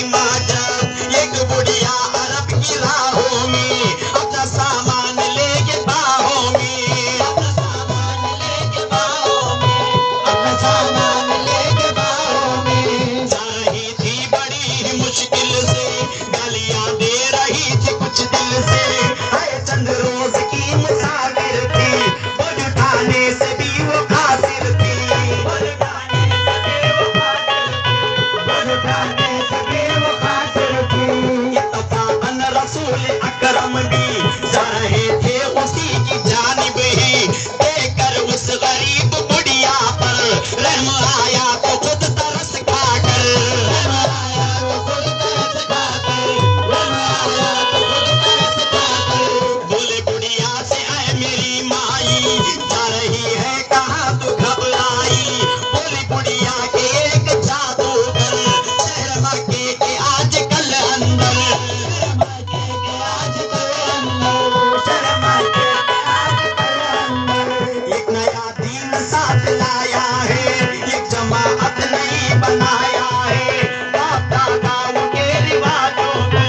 माँ जब एक बुढ़िया अरब की राहों में अपना सामान लेके बाहों में, अपना सामान लेके बाहों में, अपना सामान लेके बाहों में जा रही थी बड़ी मुश्किल से, गालियां दे रही थी कुछ दिल से। हाय चंद रोज की मुसाफिर थी, बोझ उठाने से भी वो कासिर थी, बोझ उठाने से भी वो कासिर थी, बोझ उठाने से भी वो कासिर थी। इत्तफाकन रसूल अकरम भी जा रहे थे उसी की जानिब ही, देखकर उस गरीब बुढ़िया पर रहम आया तो खुद तरस खाकर, रहम आया तो खुद तरस खाकर, रहम आया तो खुद तरस खाकर बोले बुढ़िया से आए मेरी माई, जा रही है कहाँ तू घबराई। बोली बुढ़िया के एक जादूगर शहर मक्के के आज कल अंदर, शहर मक्के के आज कल अंदर, शहर मक्के के आज कल अंदर एक नया दीन साथ लाया है, एक जमाअत नहीं बनाया है। बाप दादाओं के रिवाजों को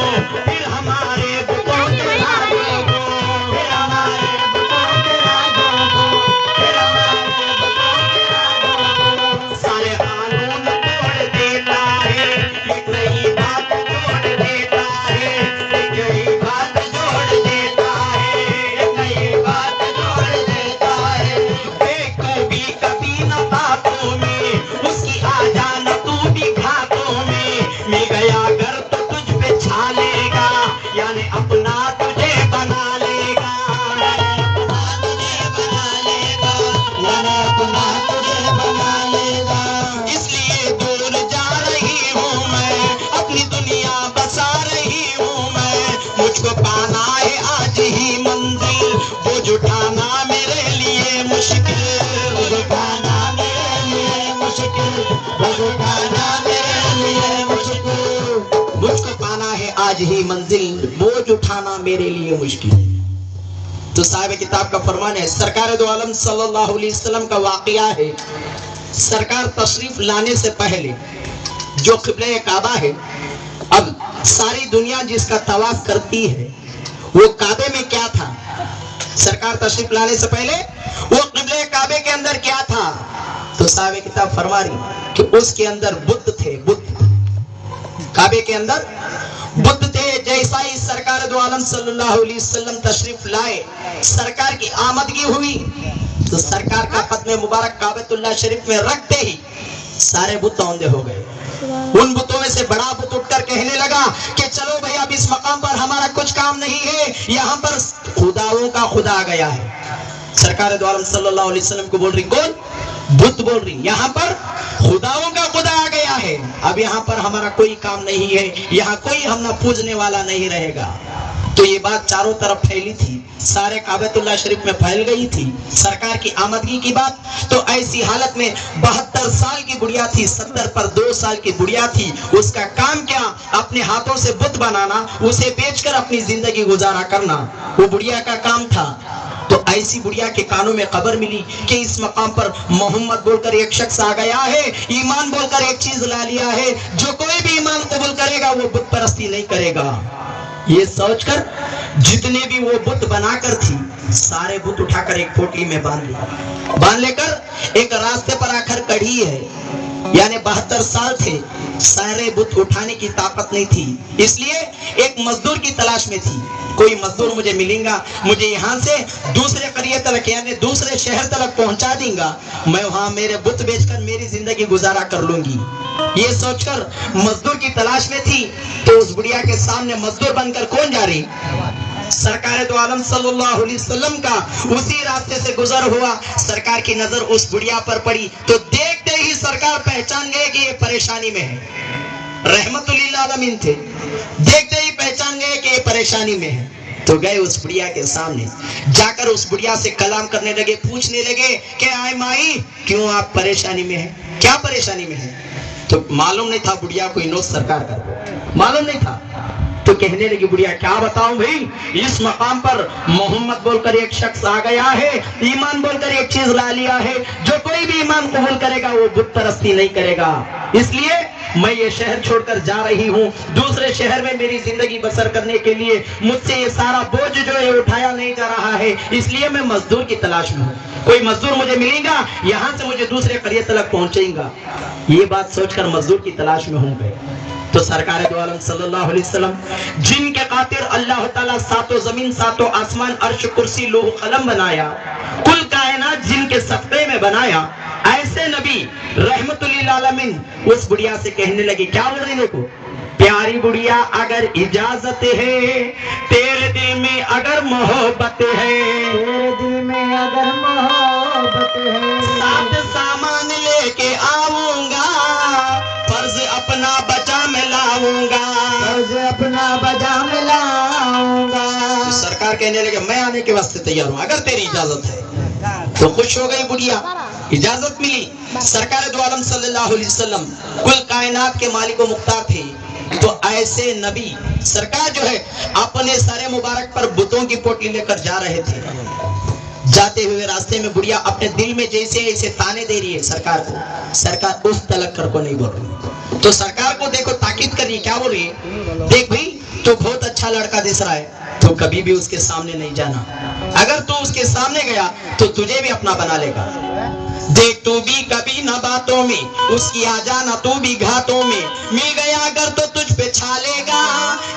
फिर हमारे बुतों के राजों को, फिर हमारे बुतों के राजों को, फिर हमारे बुतों के राजों को सारे कानून तोड़ देता है, एक नई बात जोड़ देता है, एक नई बात जोड़ देता है, एक नई बात जोड़ देता है। देखो भी कभी न बातों में उसकी आ जाना तू भी घातों में, मिल गया घर तो तुझ पे छा लेगा, यानी अपना तुझे बना लेगा, यानी अपना तुझे बना लेगा, यानी अपना तुझे बना लेगा। इसलिए दूर जा रही हूँ मैं, अपनी दुनिया बसा रही हूँ मैं, मुझको पाना है आज ही मंजिल, बोझ उठाना मेरे लिए मुश्किल, बोझ उठाना मेरे लिए मुश्किल, बोझ उठाना मेरे लिए मुश्किल, मुझको पाना है आज ही मंजिल, बोझ उठाना मेरे लिए मुश्किल। तो साहिब किताब का फरमान है, सरकार दो आलम सल्लल्लाहु अलैहि वसल्लम का वाकया है। सरकार तशरीफ लाने से पहले जो क़िबला काबा है, अब सारी दुनिया जिसका तवाफ करती है, वो काबे में क्या था? सरकार तशरीफ लाने से पहले वो क़िबला काबे के अंदर क्या था? तो साहिब किताब फरमा रही कि उसके अंदर बुद्ध थे, बुद्ध काबे के अंदर बुद्ध थे। जैसा ही सरकार दो आलम सल्लल्लाहु अलैहि वसल्लम तशरीफ लाए, सरकार की आमदगी हुई, तो सरकार का कदम मुबारक काबतुल्लाह शरीफ में रखते ही सारे बुत औंधे हो गए। उन बुतों में से बड़ा बुत उठकर कहने लगा कि चलो भैया अब इस मकाम पर हमारा कुछ काम नहीं है, यहाँ पर खुदाओं का खुदा आ गया है। सरकार दो आलम सल्लल्लाहु अलैहि वसल्लम को बोल रही, कौन? बुत बोल रही, यहाँ पर खुदाओं का खुदा आ गया है, अब यहाँ पर हमारा कोई काम नहीं है, यहाँ कोई हम ना पूजने वाला नहीं रहेगा। तो ये बात चारों तरफ फैली थी, सारे काबतुल्लाह शरीफ में फैल गई थी सरकार की आमदगी की बात। तो ऐसी हालत में 72 साल की बुढ़िया थी, 70 पर 2 साल की बुढ़िया थी, उसका काम क्या? अपने हाथों से बुत बनाना, उसे बेचकर अपनी जिंदगी गुजारा करना, वो बुढ़िया का काम था। तो ऐसी बुढ़िया के कानों में खबर मिली कि इस मकाम पर मोहम्मद बोलकर एक शख्स आ गया है, ईमान बोलकर एक चीज ला लिया है, जो कोई भी ईमान कबूल करेगा वो बुत परस्ती नहीं करेगा। ये सोचकर जितने भी वो बुत बनाकर थी, सारे बुत उठाकर एक पोटली में बांध लिया। बांध लेकर एक रास्ते पर आकर कड़ी है, यानी 72 साल थे, सारे बुत उठाने की ताकत नहीं थी, इसलिए एक मजदूर की तलाश में थी। कोई मजदूर मुझे मिलेगा, मुझे यहाँ से दूसरे करिए तक यानी दूसरे शहर तक पहुंचा देगा, मैं वहां मेरे बुत बेचकर मेरी जिंदगी गुजारा कर लूंगी। ये सोचकर मजदूर की तलाश में थी। तो उस बुढ़िया के सामने मजदूर बनकर कौन जा रही? सरकार दो आलम सल्लल्लाहु अलैहि वसल्लम का उसी रास्ते से गुजर हुआ। सरकार की नजर उस बुढ़िया पर पड़ी, तो देखते ही सरकार पहचान गए कि ये परेशानी में है। रहमतुल लिल आलमीन थे, देखते ही पहचान गए कि ये परेशानी में है। तो गए उस बुढ़िया के सामने, जाकर उस बुढ़िया से कलाम करने लगे, पूछने लगे कि आए माई क्यों आप परेशानी में हैं, क्या परेशानी में हैं? तो मालूम नहीं था बुढ़िया को इनोस सरकार का, मालूम नहीं था। तो कहने लगी बुढ़िया, क्या बताऊं भाई, इस मकाम पर मोहम्मद बोलकर एक शख्स आ गया है, ईमान बोलकर एक चीज ला लिया है, जो कोई भी ईमान कबूल करेगा वो बुत परस्ती नहीं करेगा, इसलिए मैं ये शहर छोड़कर जा रही हूँ, दूसरे शहर में मेरी जिंदगी बसर करने के लिए मुझसे ये सारा बोझ जो है उठाया नहीं जा रहा है, इसलिए मैं मजदूर की तलाश में हूँ। कोई मजदूर मुझे मिलेगा, यहाँ से मुझे दूसरे करियर तक पहुंचेगा। ये बात सोचकर मजदूर की तलाश में हूँ गए तो सरकार दो आलम सल्लल्लाहु अलैहि वसल्लम, जिनके खातिर अल्लाह ताला सातों जमीन सातों आसमान अर्श कुर्सी लोह कलम बनाया, कुल कायनात जिनके सत्ते में बनाया, ऐसे नबी रहमतुल्लिल आलमीन उस बुढ़िया से कहने लगे, क्या बोल रही देखो, प्यारी बुढ़िया अगर इजाजत है, तेरे दिल में अगर मोहब्बत है, तेरे दिल में अगर मोहब्बत है, साथ सामान लेके आऊंगा, फर्ज अपना बचा में लाऊंगा, फर्ज अपना बजा में लाऊंगा। सरकार कहने लगे मैं आने के वास्ते तैयार हूँ अगर तेरी इजाजत है। तो खुश हो गई बुढ़िया, इजाजत मिली। सरकार दो आलम सल्लल्लाहु अलैहि वसल्लम कुल कायनात के मालिक व मुख्तार थे, तो ऐसे नबी सरकार जो है अपने सरे मुबारक पर बुतों की पोटली लेकर जा रहे थे। जाते हुए रास्ते में बुढ़िया अपने दिल में जैसे ऐसे ताने दे रही है सरकार को, सरकार उस तलक कर को नहीं बोल रही। तो सरकार को देखो ताकीद कर रही है, क्या बोल रही है, देख भाई तो बहुत अच्छा लड़का दिख रहा है, तो कभी भी उसके सामने नहीं जाना, अगर तू उसके सामने गया तो तुझे भी अपना बना लेगा। देख तू भी कभी न बातों में उसकी आ जाना, तू भी घातों में मिल गया अगर तो तुझ पे छा लेगा,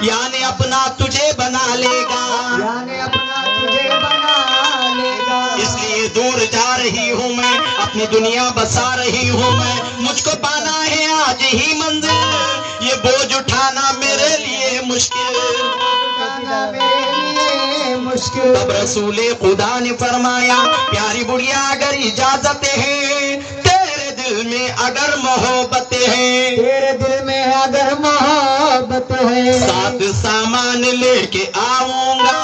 यानी अपना तुझे बना लेगा, यानी अपना तुझे बना लेगा। इसलिए दूर जा रही हूँ मैं, अपनी दुनिया बसा रही हूँ मैं, मुझको पाना है आज ही मंजिल, ये बोझ उठाना मेरे लिए मुश्किल, उठाना मेरे लिए मुश्किल। तब रसूले खुदा ने फरमाया, प्यारी बुढ़िया अगर इजाजत है, तेरे दिल में अगर मोहब्बत है, तेरे दिल में अगर मोहब्बत है, साथ सामान लेके आऊंगा,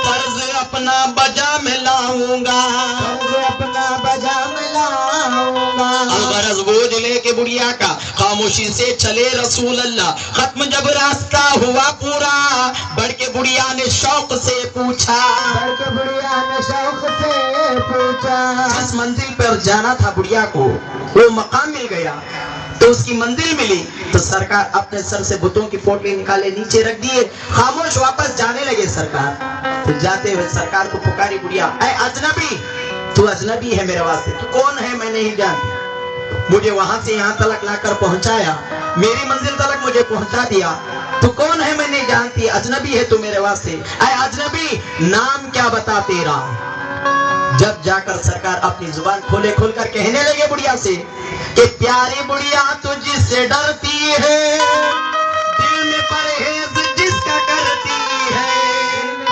फर्ज अपना बजा में लाऊंगा, फर्ज अपना बजा में लाऊंगा। अलगरज बोझ लेके बुढ़िया का खामोशी से चले रसूल अल्लाह। खत्म जब रास्ता हुआ पूरा, बढ़ के बुढ़िया ने शौक से पूछा, बढ़ के बुढ़िया ने शौक से पूछा, जिस मंजिल पर जाना था बुढ़िया को वो मकाम मिल गया, तो उसकी मंजिल मिली, तो सरकार अपने सर से बुतों की पोटली निकाले नीचे रख दिए, खामोश वापस जाने लगे सरकार। तो जाते हुए सरकार को पुकारी बुढ़िया, ऐ अजनबी, तू अजनबी है मेरे वास्ते, तू कौन है मैं नहीं जानती, मुझे वहां से यहाँ तलक लाकर पहुंचाया, मेरी मंजिल तलक मुझे पहुंचा दिया, तू कौन है मैं नहीं जानती, अजनबी है तू मेरे वास्ते, ऐ अजनबी नाम क्या बता तेरा। जब जाकर सरकार अपनी जुबान खोले खोलकर कहने लगे बुढ़िया से कि प्यारी बुढ़िया तू जिससे डरती है, दिल में परहेज जिसका करती है,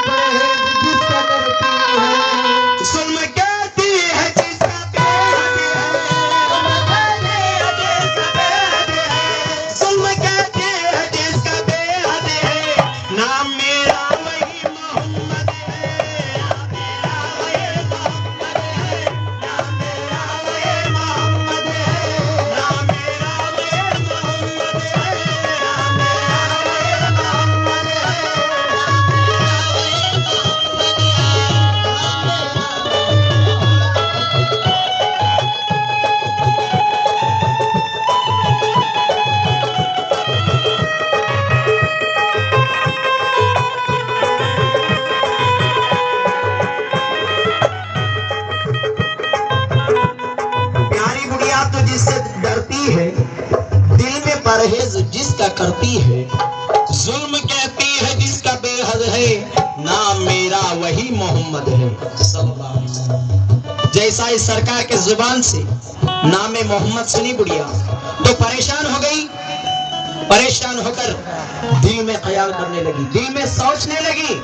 परहेज जिसका करती है, जुल्म कहती है जिसका बेहद है, जुल्म कहती है जिसका बेहद है, नाम मेरा वही मोहम्मद है, नाम मेरा वही मोहम्मद है, नाम मेरा वही मोहम्मद है, नाम मेरा वही मोहम्मद प्यारी बुढ़िया तो जिससे डरती है, दिल में परहेज जिसका करती है, जुल्म कहती है जिसका बेहद है, नाम मेरा वही मोहम्मद है सल्लल्लाहु अलैहि वसल्लम। जैसा इस सरकार के जुबान से नाम मोहम्मद सुनी बुढ़िया तो परेशान हो गई, परेशान होकर दिल में ख्याल करने लगी, दिल में सोचने लगी,